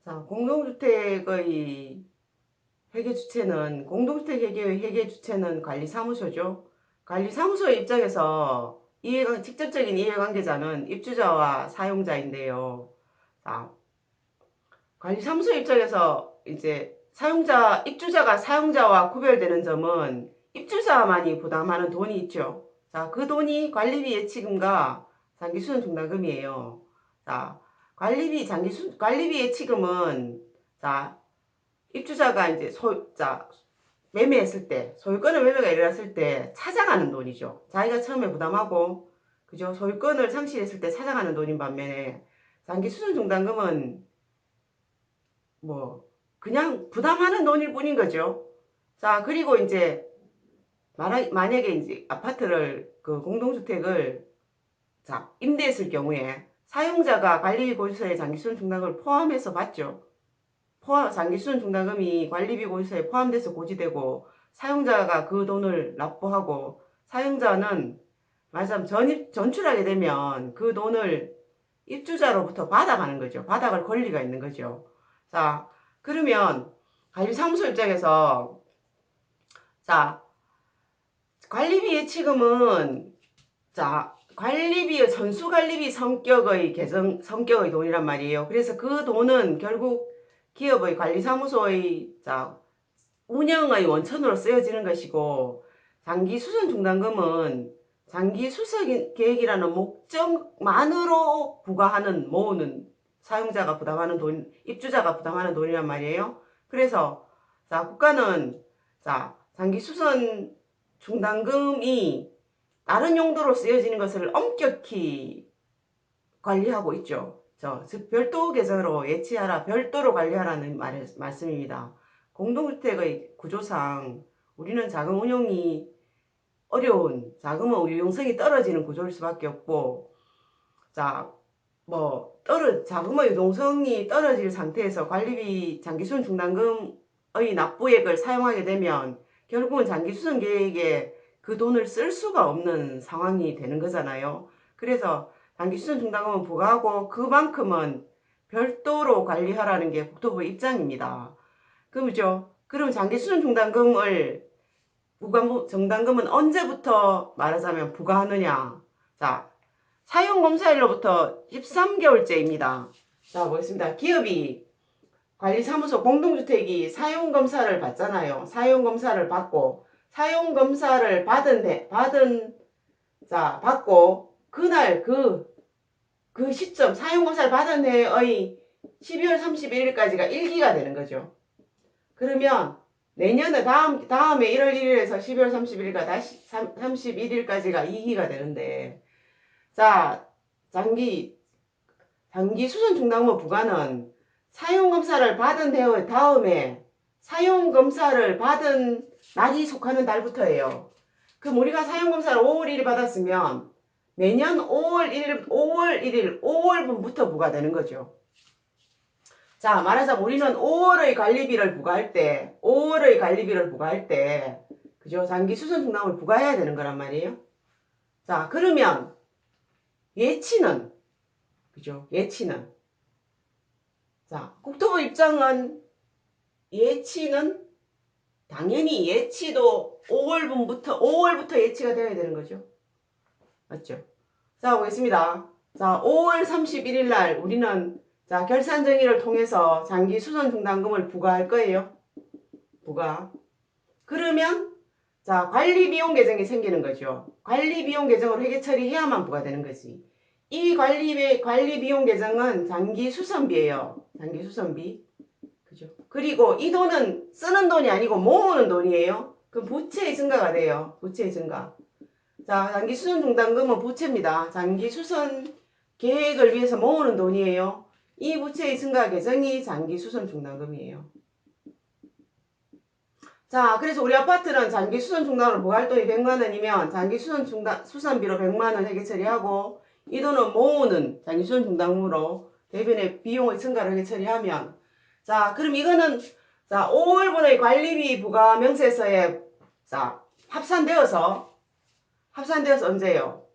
자, 공동주택의 회계 주체는 공동주택 회계 주체는 관리사무소죠. 관리사무소의 입장에서 직접적인 이해관계자는 입주자와 사용자인데요. 자, 관리사무소 입장에서 이제 입주자가 사용자와 구별되는 점은 입주자만이 부담하는 돈이 있죠. 자, 그 돈이 관리비 예치금과 장기수선 중단금이에요. 자, 관리비 예치금은 자, 입주자가 이제 매매했을 때, 소유권의 매매가 일어났을 때 찾아가는 돈이죠. 자기가 처음에 부담하고, 그죠? 소유권을 상실했을 때 찾아가는 돈인 반면에 장기수선 중단금은 뭐 그냥 부담하는 돈일 뿐인 거죠. 자, 그리고 이제 만약에 이제 아파트를 그 공동주택을 임대했을 경우에 사용자가 관리비 고지서에 장기수선 중단금을 포함해서 받죠. 장기수선 중단금이 관리비 고지서에 포함돼서 고지되고 사용자가 그 돈을 납부하고 사용자는 말하자면 전출하게 되면 그 돈을 입주자로부터 받아가는 거죠. 받아갈 권리가 있는 거죠. 자, 그러면 관리사무소 입장에서 자, 관리비 예치금은 전수관리비 성격의 돈이란 말이에요. 그래서 그 돈은 결국 기업의 관리사무소의 운영의 원천으로 쓰여지는 것이고, 장기수선중단금은 장기수선계획이라는 목적만으로 모으는 사용자가 부담하는 돈, 입주자가 부담하는 돈이란 말이에요. 그래서 국가는 장기수선 중단금이 다른 용도로 쓰여지는 것을 엄격히 관리하고 있죠. 즉 별도 계정으로 예치하라, 별도로 관리하라는 말씀입니다. 공동주택의 구조상 우리는 자금 운용이 어려운, 자금의 유용성이 떨어지는 구조일 수밖에 없고, 자금의 유동성이 떨어질 상태에서 관리비 장기수선 중단금의 납부액을 사용하게 되면 결국은 장기수선 계획에 그 돈을 쓸 수가 없는 상황이 되는 거잖아요. 그래서 장기수선 중단금은 부과하고 그만큼은 별도로 관리하라는 게 국토부 입장입니다. 그죠? 그럼 장기수선 중단금은 언제부터 말하자면 부과하느냐? 자, 사용검사일로부터 13개월째입니다. 자, 보겠습니다. 기업이 관리사무소 공동주택이 사용검사를 받잖아요. 사용검사를 받고, 받고, 그날 그 시점, 사용검사를 받은 해의 12월 31일까지가 1기가 되는 거죠. 그러면 내년에 다음에 1월 1일에서 12월 31일까 다시 31일까지가 2기가 되는데, 자, 장기 수선 중단금 부과는 사용검사를 받은 해 다음에 사용검사를 받은 날이 속하는 달부터예요. 그럼 우리가 사용검사를 5월 1일 받았으면 내년 5월분부터 부과되는 거죠. 자, 말하자면 우리는 5월의 관리비를 부과할 때, 그죠? 장기 수선 중단금을 부과해야 되는 거란 말이에요. 자, 그러면 예치는, 그죠? 예치는. 자, 국토부 입장은 당연히 예치도 5월부터 예치가 되어야 되는 거죠. 맞죠? 자, 보겠습니다. 자, 5월 31일 날 우리는 결산 정의를 통해서 장기 수선 중단금을 부과할 거예요. 부과. 그러면 관리 비용 계정이 생기는 거죠. 관리 비용 계정으로 회계 처리해야만 부과되는 거지. 이 관리 비용 계정은 장기 수선비예요. 장기 수선비. 그죠? 그리고 이 돈은 쓰는 돈이 아니고 모으는 돈이에요. 그럼 부채의 증가가 돼요. 부채의 증가. 자, 장기 수선 중단금은 부채입니다. 장기 수선 계획을 위해서 모으는 돈이에요. 이 부채의 증가 계정이 장기 수선 중단금이에요. 자, 그래서 우리 아파트는 장기 수선 중단으로 부과할 돈이 100만 원이면 장기 수선비로 100만 원 회계 처리하고 이 돈은 모으는 장기 수선 중단금으로 대변의 비용의 증가를 회계 처리하면, 자, 그럼 이거는 5월분의 관리비 부과 명세서에 합산되어서 언제요?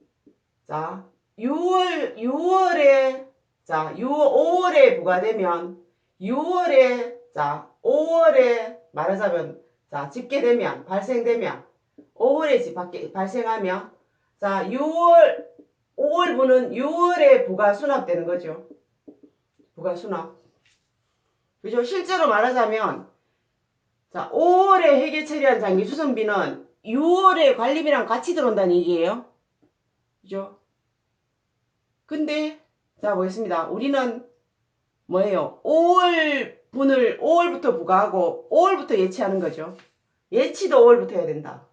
자, 5월에 부과되면 6월에 자 5월에 말하자면 자 집계되면 발생되면 5월에 발생하면 자 5월분은 6월에 부가 수납되는 거죠. 부가 수납. 그죠? 실제로 말하자면 자 5월에 회계 처리한 장기 수선비는 6월에 관리비랑 같이 들어온다는 얘기예요. 그죠? 근데 자 보겠습니다. 우리는 뭐예요? 5월분을 5월부터 부과하고 5월부터 예치하는 거죠. 예치도 5월부터 해야 된다.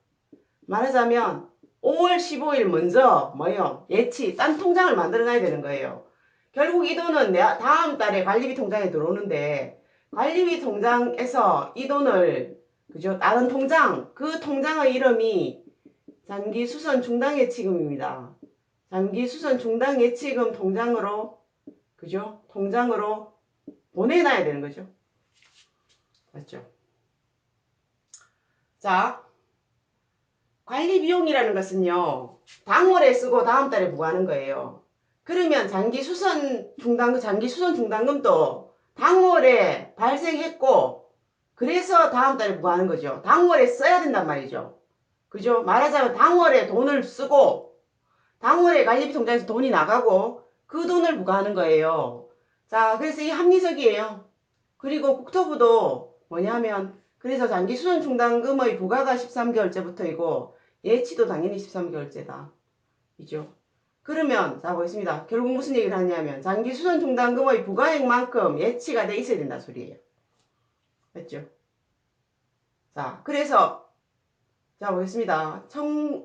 말하자면 5월 15일 먼저 뭐예요? 예치 딴 통장을 만들어 놔야 되는 거예요. 결국 이 돈은 다음 달에 관리비 통장에 들어오는데 관리비 통장에서 이 돈을 그죠? 다른 통장 그 통장의 이름이 장기수선 중단예치금입니다. 장기수선 중단예치금 통장으로 그죠? 통장으로 보내놔야 되는 거죠. 맞죠? 자, 관리비용이라는 것은요. 당월에 쓰고 다음 달에 부과하는 거예요. 그러면 장기수선 중단금도 당월에 발생했고 그래서 다음 달에 부과하는 거죠. 당월에 써야 된단 말이죠. 그죠? 말하자면 당월에 돈을 쓰고 당월에 관리비 통장에서 돈이 나가고 그 돈을 부과하는 거예요. 자, 그래서 이 합리적이에요. 그리고 국토부도 뭐냐면 그래서 장기수선 중단금의 부과가 13개월째부터이고 예치도 당연히 13개월째다. 이죠. 그러면 자 보겠습니다. 결국 무슨 얘기를 하냐면 장기수선 중단금의 부과액만큼 예치가 돼 있어야 된다 소리예요. 맞죠? 자 그래서 자 보겠습니다.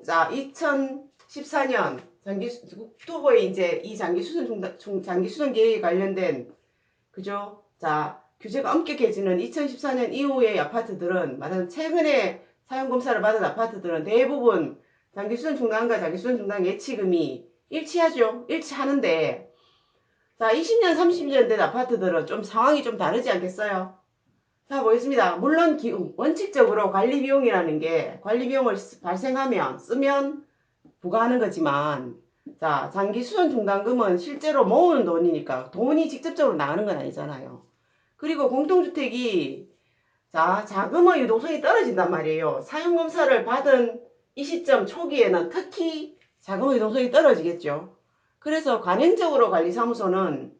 자 2014년 국토부의 이제 이 장기수선 계획에 관련된 그죠? 자 규제가 엄격해지는 2014년 이후의 아파트들은 말하자면 최근에 사용검사를 받은 아파트들은 대부분 장기수선 중단과 장기수선 중단 예치금이 일치하죠. 일치하는데 자 20년 30년 된 아파트들은 좀 상황이 좀 다르지 않겠어요? 자 보겠습니다. 물론 원칙적으로 관리비용이라는 게 관리비용을 발생하면 쓰면 부과하는 거지만 자 장기수선 중단금은 실제로 모으는 돈이니까 돈이 직접적으로 나가는 건 아니잖아요. 그리고 공동주택이 자 자금의 유동성이 떨어진단 말이에요. 사용검사를 받은 이 시점 초기에는 특히 자금의 유동성이 떨어지겠죠. 그래서 관행적으로 관리사무소는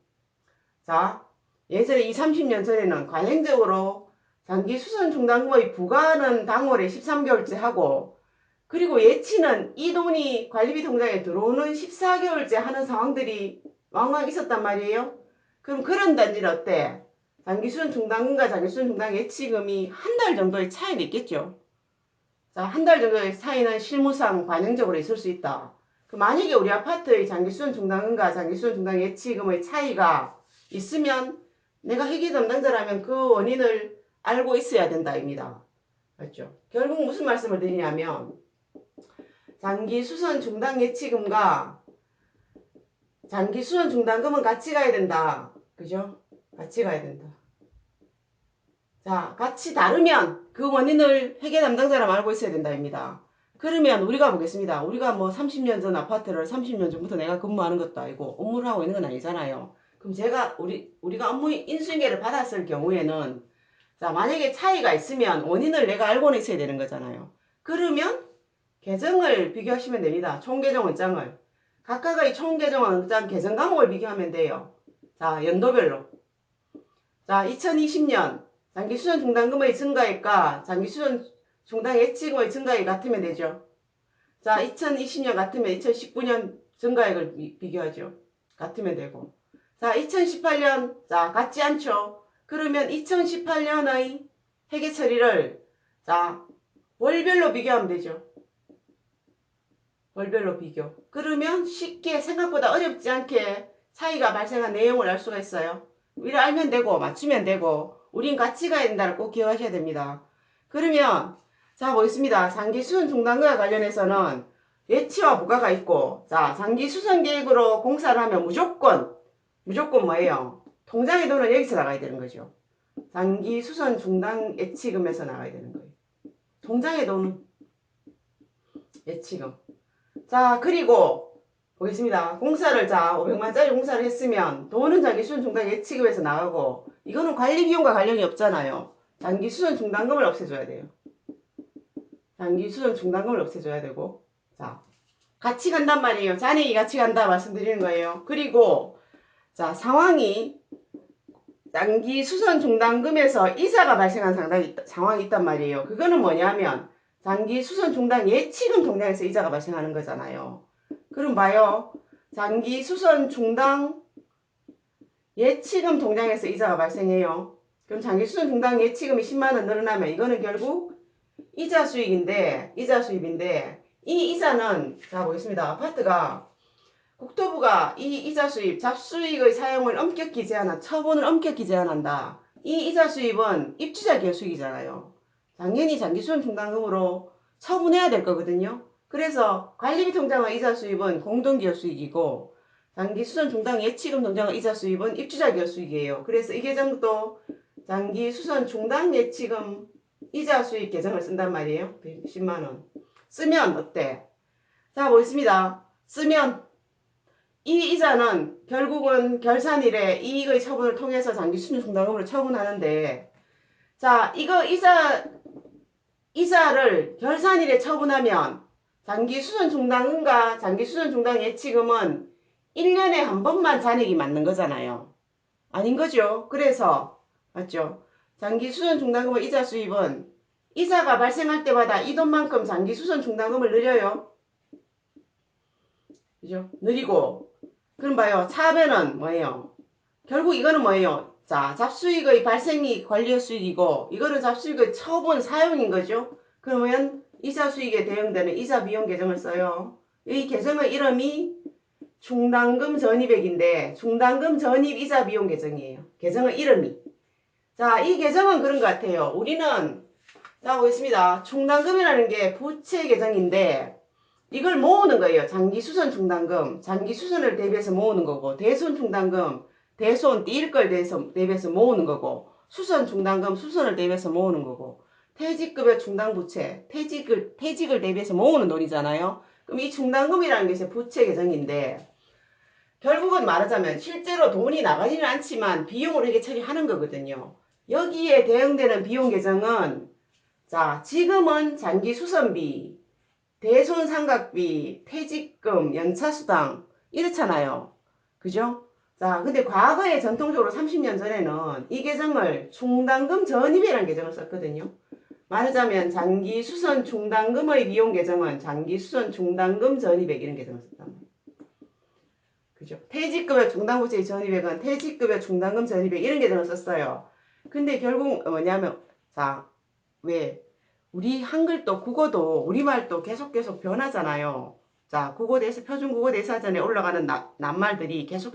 자 예전에 20, 30년 전에는 관행적으로 장기수선 중단금의 부과는 당월에 13개월째 하고 그리고 예치는 이 돈이 관리비 통장에 들어오는 14개월째 하는 상황들이 왕왕 있었단 말이에요. 그럼 그런 단지는 어때? 장기수선 중단금과 장기수선 중단 예치금이 한 달 정도의 차이가 있겠죠. 자, 한 달 정도의 차이는 실무상 관행적으로 있을 수 있다. 그 만약에 우리 아파트의 장기수선 중단금과 장기수선 중단 예치금의 차이가 있으면 내가 회계 담당자라면 그 원인을 알고 있어야 된다입니다. 맞죠? 결국 무슨 말씀을 드리냐면 장기수선 중단 예치금과 장기수선 중단금은 같이 가야 된다. 그죠? 같이 가야 된다. 자, 같이 다르면 그 원인을 회계 담당자라 알고 있어야 된다입니다. 그러면 우리가 보겠습니다. 우리가 뭐 30년 전 아파트를 30년 전부터 내가 근무하는 것도 아니고 업무를 하고 있는 건 아니잖아요. 그럼 우리가 업무 인수인계를 받았을 경우에는 자, 만약에 차이가 있으면 원인을 내가 알고는 있어야 되는 거잖아요. 그러면 계정을 비교하시면 됩니다. 총계정 원장을. 각각의 총계정 원장 계정 과목을 비교하면 돼요. 자, 연도별로. 자, 2020년 장기수선 중단금의 증가액과 장기수선 중단 예치금의 증가액이 같으면 되죠. 자, 2020년 같으면 2019년 증가액을 비교하죠. 같으면 되고. 자, 2018년 자, 같지 않죠. 그러면 2018년의 회계 처리를 자, 월별로 비교하면 되죠. 월별로 비교. 그러면 쉽게 생각보다 어렵지 않게 차이가 발생한 내용을 알 수가 있어요. 이를 알면 되고 맞추면 되고 우린 같이 가야 된다를 꼭 기억하셔야 됩니다. 그러면 자 보겠습니다. 장기수선 중단과 관련해서는 예치와 부과가 있고 자 장기수선 계획으로 공사를 하면 무조건 뭐예요? 통장의 돈은 여기서 나가야 되는 거죠. 장기수선 중단 예치금에서 나가야 되는 거예요. 통장의 돈은 예치금. 자 그리고 보겠습니다. 공사를 500만짜리 공사를 했으면 돈은 장기수선 중단 예치금에서 나가고 이거는 관리비용과 관련이 없잖아요. 장기수선 중단금을 없애줘야 돼요. 장기수선 중단금을 없애줘야 되고 자 같이 간단 말이에요. 잔액이 같이 간다 말씀드리는 거예요. 그리고 자 상황이 장기수선 중단금에서 이자가 발생한 상황이 있단 말이에요. 그거는 뭐냐면 장기수선 중단 예치금 통장에서 이자가 발생하는 거잖아요. 그럼 봐요. 장기수선 중단 예치금 통장에서 이자가 발생해요. 그럼 장기수선 중단 예치금이 10만원 늘어나면 이거는 결국 이자 수입인데 이 이자는 자 보겠습니다. 아파트가 국토부가 이 이자 수입, 잡수익의 사용을 엄격히 제한한 처분을 엄격히 제한한다. 이 이자 수입은 입주자 기여 수익이잖아요. 당연히 장기수선 중단금으로 처분해야 될 거거든요. 그래서 관리비 통장의 이자 수입은 공동기여 수익이고 장기수선 중단 예치금 통장의 이자 수입은 입주자 기여 수익이에요. 그래서 이 계정도 장기수선 중단 예치금 이자 수입 계정을 쓴단 말이에요. 110만원. 쓰면 어때? 자 보겠습니다. 쓰면 이 이자는 결국은 결산일에 이익의 처분을 통해서 장기수선 중단금으로 처분하는데 자 이거 이자를 결산일에 처분하면 장기수선 중단금과 장기수선 중단 예치금은 1년에 한 번만 잔액이 맞는 거잖아요. 아닌 거죠. 그래서 맞죠. 장기수선 중단금의 이자 수입은 이자가 발생할 때마다 이 돈만큼 장기수선 중단금을 늘려요. 그죠? 느리고 그럼 봐요. 차변은 뭐예요? 결국 이거는 뭐예요? 자, 잡수익의 발생이 관리의 수익이고 이거는 잡수익의 처분 사용인 거죠. 그러면 이자 수익에 대응되는 이자 비용 계정을 써요. 이 계정의 이름이 중단금 전입액인데 중단금 전입 이자 비용 계정이에요. 계정의 이름이. 자, 이 계정은 그런 것 같아요. 우리는 자 보겠습니다. 중단금이라는 게 부채 계정인데 이걸 모으는 거예요. 장기수선 중단금, 장기수선을 대비해서 모으는 거고 대손 중단금, 대손 뛸 걸 대비해서 모으는 거고 수선 중단금, 수선을 대비해서 모으는 거고 퇴직급여 중단부채, 퇴직을 대비해서 모으는 돈이잖아요. 그럼 이 중단금이라는 것이 부채 계정인데 결국은 말하자면 실제로 돈이 나가지는 않지만 비용으로 이게 처리하는 거거든요. 여기에 대응되는 비용 계정은 자 지금은 장기수선비, 대손상각비, 퇴직금, 연차수당 이렇잖아요. 그죠? 자, 근데 과거에 전통적으로 30년 전에는 이 계정을 중단금 전입이라는 계정을 썼거든요. 말하자면 장기수선 중단금의 비용 계정은 장기수선 중단금 전입액 이런 계정을 썼단 말이에요. 그죠? 퇴직급여 중단부채 전입액은 퇴직급여 중단금 전입액 이런 계정을 썼어요. 근데 결국 뭐냐면 자, 왜 우리 한글도 국어도 우리말도 계속 변하잖아요. 자, 국어대에서 표준국어대사전에 올라가는 낱말들이 계속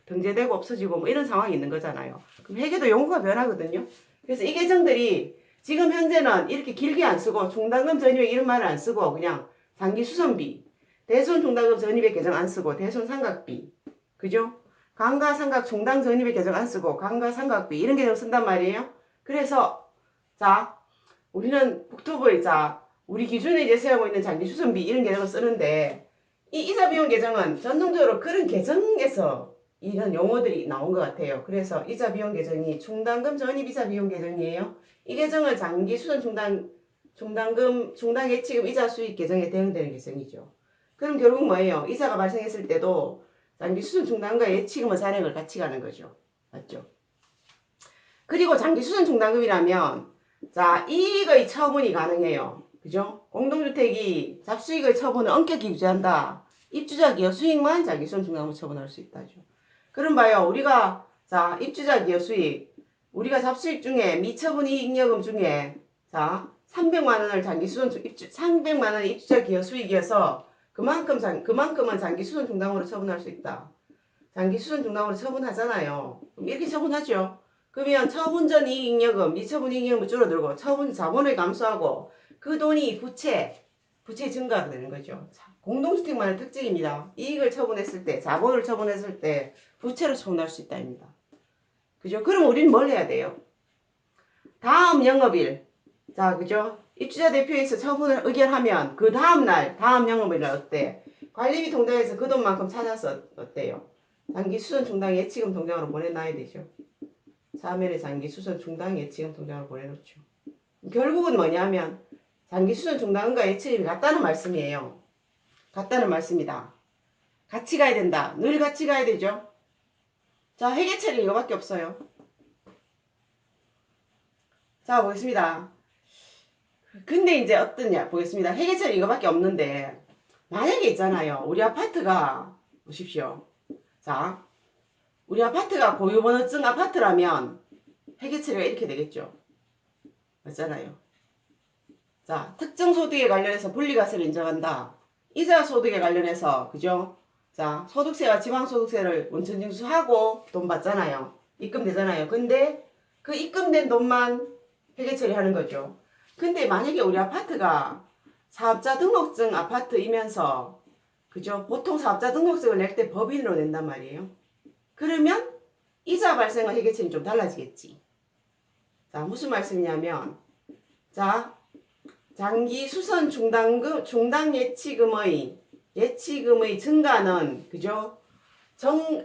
등재되고 없어지고 뭐 이런 상황이 있는 거잖아요. 그럼 회계도 용어가 변하거든요. 그래서 이 계정들이 지금 현재는 이렇게 길게 안 쓰고 중단금 전입액 이런 말을 안 쓰고 그냥 장기수선비, 대손 중단금 전입액 계정 안 쓰고 대손 상각비, 그죠? 감가상각 중단 전입액 계정 안 쓰고 감가상각비 이런 계정 쓴단 말이에요. 그래서 자 우리는 국토부에 우리 기준에 이제 세우고 있는 장기수선비 이런 계정을 쓰는데 이 이자비용 계정은 전통적으로 그런 계정에서 이런 용어들이 나온 것 같아요. 그래서 이자비용 계정이 중단금 전입 이자비용 계정이에요. 이 계정은 장기수선 중단금 중단예치금 이자 수익 계정에 대응되는 계정이죠. 그럼 결국 뭐예요? 이자가 발생했을 때도 장기수선 중단과 예치금의 잔액을 같이 가는 거죠. 맞죠? 그리고 장기수선 중단금이라면 자, 이익의 처분이 가능해요. 그죠? 공동주택이 잡수익의 처분을 엄격히 유지한다. 입주자 기여 수익만 장기수선 중단금을 처분할 수 있다죠. 그럼 봐요. 우리가 자, 입주자 기여 수익 우리가 잡수익 중에 미처분 이익여금 중에 자, 300만 원을 장기수선 300만 원의 입주자 기여 수익이어서 그만큼은 장기수선 중단금으로 처분할 수 있다. 장기수선 중단금으로 처분하잖아요. 그럼 이렇게 처분하죠. 그러면 처분 전 이익잉여금, 미처분 이익잉여금은 줄어들고 처분 자본을 감소하고 그 돈이 부채 증가가 되는 거죠. 공동주택만의 특징입니다. 이익을 처분했을 때, 자본을 처분했을 때 부채로 처분할 수 있다입니다. 그죠? 그럼 우리는 뭘 해야 돼요? 다음 영업일, 자, 그죠? 입주자 대표에서 처분을 의결하면 그 다음 날, 다음 영업일은 어때? 관리비 통장에서 그 돈만큼 찾아서 어때요? 장기 수선 충당 예치금 통장으로 보내놔야 되죠. 사면의 장기 수선 충당 예치금 통장으로 보내놓죠. 결국은 뭐냐면 장기 수선 충당과 예치금이 같다는 말씀이에요. 같다는 말씀이다. 같이 가야 된다. 늘 같이 가야 되죠. 자, 회계처리 이거밖에 없어요. 자, 보겠습니다. 근데 이제 어떠냐 보겠습니다. 회계처리 이거밖에 없는데 만약에 있잖아요. 우리 아파트가 보십시오. 자, 우리 아파트가 고유번호증 아파트라면 회계처리가 이렇게 되겠죠. 맞잖아요. 자, 특정 소득에 관련해서 분리과세를 인정한다. 이자 소득에 관련해서 그죠? 자, 소득세와 지방소득세를 원천징수하고 돈 받잖아요. 입금되잖아요. 근데 그 입금된 돈만 회계처리하는 거죠. 근데 만약에 우리 아파트가 사업자 등록증 아파트이면서 그죠? 보통 사업자 등록증을 낼 때 법인으로 낸단 말이에요. 그러면 이자 발생과 회계처리는 좀 달라지겠지. 자, 무슨 말씀이냐면 자, 장기 수선 중당 예치금의 증가는 그죠?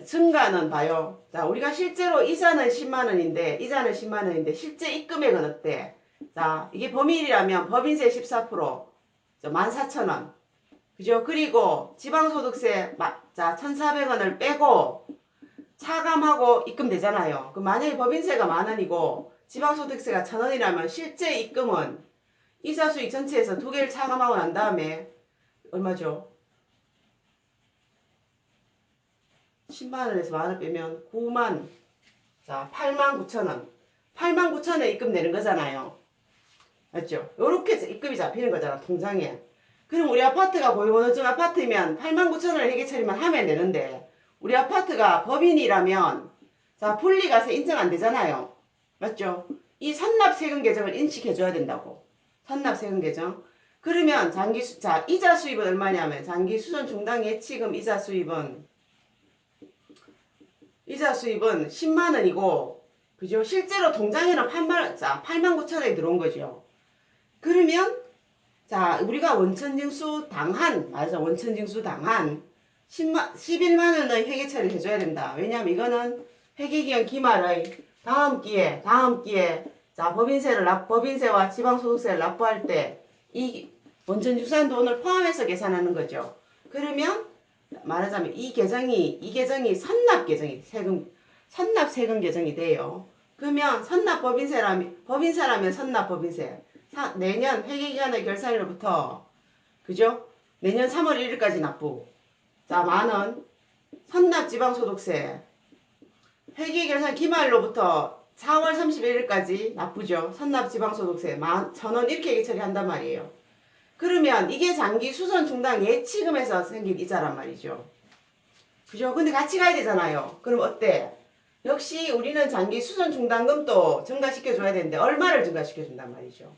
증가는 봐요. 자, 우리가 실제로 이자는 10만 원인데 실제 입금액은 어때? 자, 이게 범위이라면 법인세 14%, 14,000원. 그죠? 그리고 지방소득세 자, 1,400원을 빼고 차감하고 입금되잖아요. 그럼 만약에 법인세가 10,000원이고 지방소득세가 1,000원이라면 실제 입금은 이자 수익 전체에서 두 개를 차감하고 난 다음에 얼마죠? 10만 원에서 만 원 빼면 9만, 자, 8만 9천 원. 8만 9천 원에 입금되는 거잖아요. 맞죠? 요렇게 입금이 잡히는 거잖아, 통장에. 그럼 우리 아파트가 고유번호증 아파트면 8만 9천 원을 회계처리만 하면 되는데 우리 아파트가 법인이라면 자, 분리과세 인정 안 되잖아요. 맞죠? 이 선납세금 계정을 인식해줘야 된다고. 선납세금 계정. 그러면 자, 이자 수입은 얼마냐면 장기 수선 중당 예치금 이자 수입은 10만 원이고 그죠? 실제로 통장에는 8만 9천 원이 들어온 거죠. 그러면 자, 우리가 원천징수 당한, 맞아, 원천징수 당한 11만 원의 회계 처리를 해줘야 된다. 왜냐하면 이거는 회계기간 기말의 다음 기에, 자, 법인세와 지방소득세를 납부할 때 이 원천징수한 돈을 포함해서 계산하는 거죠. 그러면 말하자면 이 계정이 선납세금 계정이 돼요. 그러면 법인세라면 선납법인세. 내년 회계기간의 결산일로부터 그죠? 내년 3월 1일까지 납부. 자, 만원. 선납지방소득세. 회계결산 기말로부터 4월 31일까지 납부죠. 선납지방소득세 1,000원 이렇게 회계 처리한단 말이에요. 그러면 이게 장기 수선 중당 예치금에서 생긴 이자란 말이죠. 그죠? 근데 같이 가야 되잖아요. 그럼 어때? 역시 우리는 장기 수선 중당금도 증가시켜줘야 되는데 얼마를 증가시켜준단 말이죠.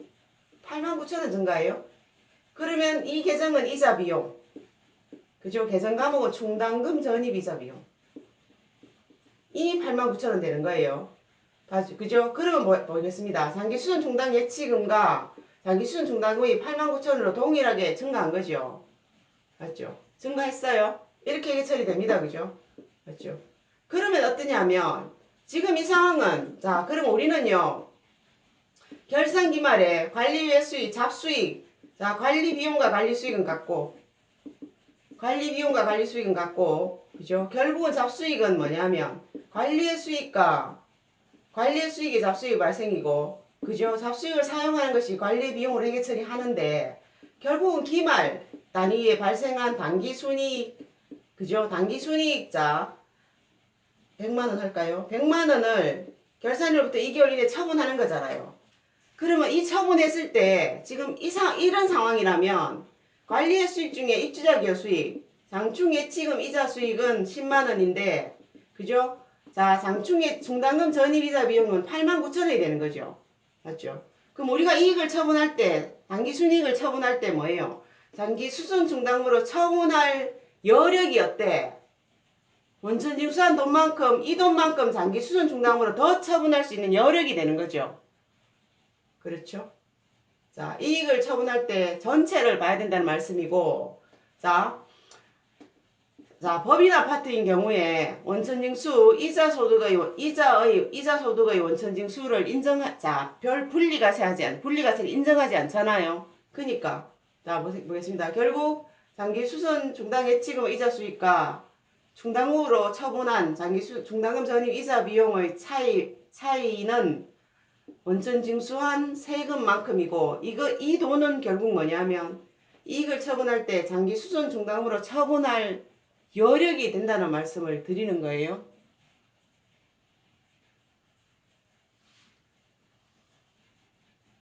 89,000원 증가해요. 그러면 이 계정은 이자 비용. 그죠? 계정 과목은 충당금 전입 이자 비용. 이 89,000원 되는 거예요. 그죠? 그러면 보겠습니다. 장기 수선 충당 예치금과 장기 수선 충당금이 89,000원으로 동일하게 증가한 거죠. 맞죠? 증가했어요. 이렇게 처리됩니다. 그죠? 맞죠? 그러면 어떠냐면 지금 이 상황은 자, 그럼 우리는요. 결산 기말에 관리외 수익, 잡수익, 자, 관리 비용과 관리 수익은 같고 그죠? 결국은 잡수익은 뭐냐면 관리의 수익의 잡수익 발생이고 그죠? 잡수익을 사용하는 것이 관리 비용으로 회계 처리하는데 결국은 기말 단위에 발생한 당기순이익 그죠? 당기순이익자 100만 원 할까요? 100만 원을 결산일로부터 2개월 이내에 처분하는 거잖아요. 그러면 이 처분했을 때 지금 이런 상황이라면 관리의 수익 중에 입주자 기여 수익, 장충 예치금 이자 수익은 10만 원인데 그죠? 자, 장충의 중당금 전입 이자 비용은 8만 9천 원이 되는 거죠. 맞죠? 그럼 우리가 이익을 처분할 때 단기 순이익을 처분할 때 뭐예요? 장기 수선 중당으로 처분할 여력이 어때? 원천징수한 돈만큼 이 돈만큼 장기 수선 중당으로 더 처분할 수 있는 여력이 되는 거죠. 그렇죠? 자, 이익을 처분할 때 전체를 봐야 된다는 말씀이고, 자, 자, 법인 아파트인 경우에 원천징수 이자 소득의 원천징수를 별 분리과세를 인정하지 않잖아요. 그러니까 자 보겠습니다. 결국 장기 수선 중당 예치금 이자 수익과 충당으로 처분한 중당금 전입 이자 비용의 차이는 원천 징수한 세금만큼이고 이 돈은 결국 뭐냐면 이익을 처분할 때 장기 수선 중당으로 처분할 여력이 된다는 말씀을 드리는 거예요.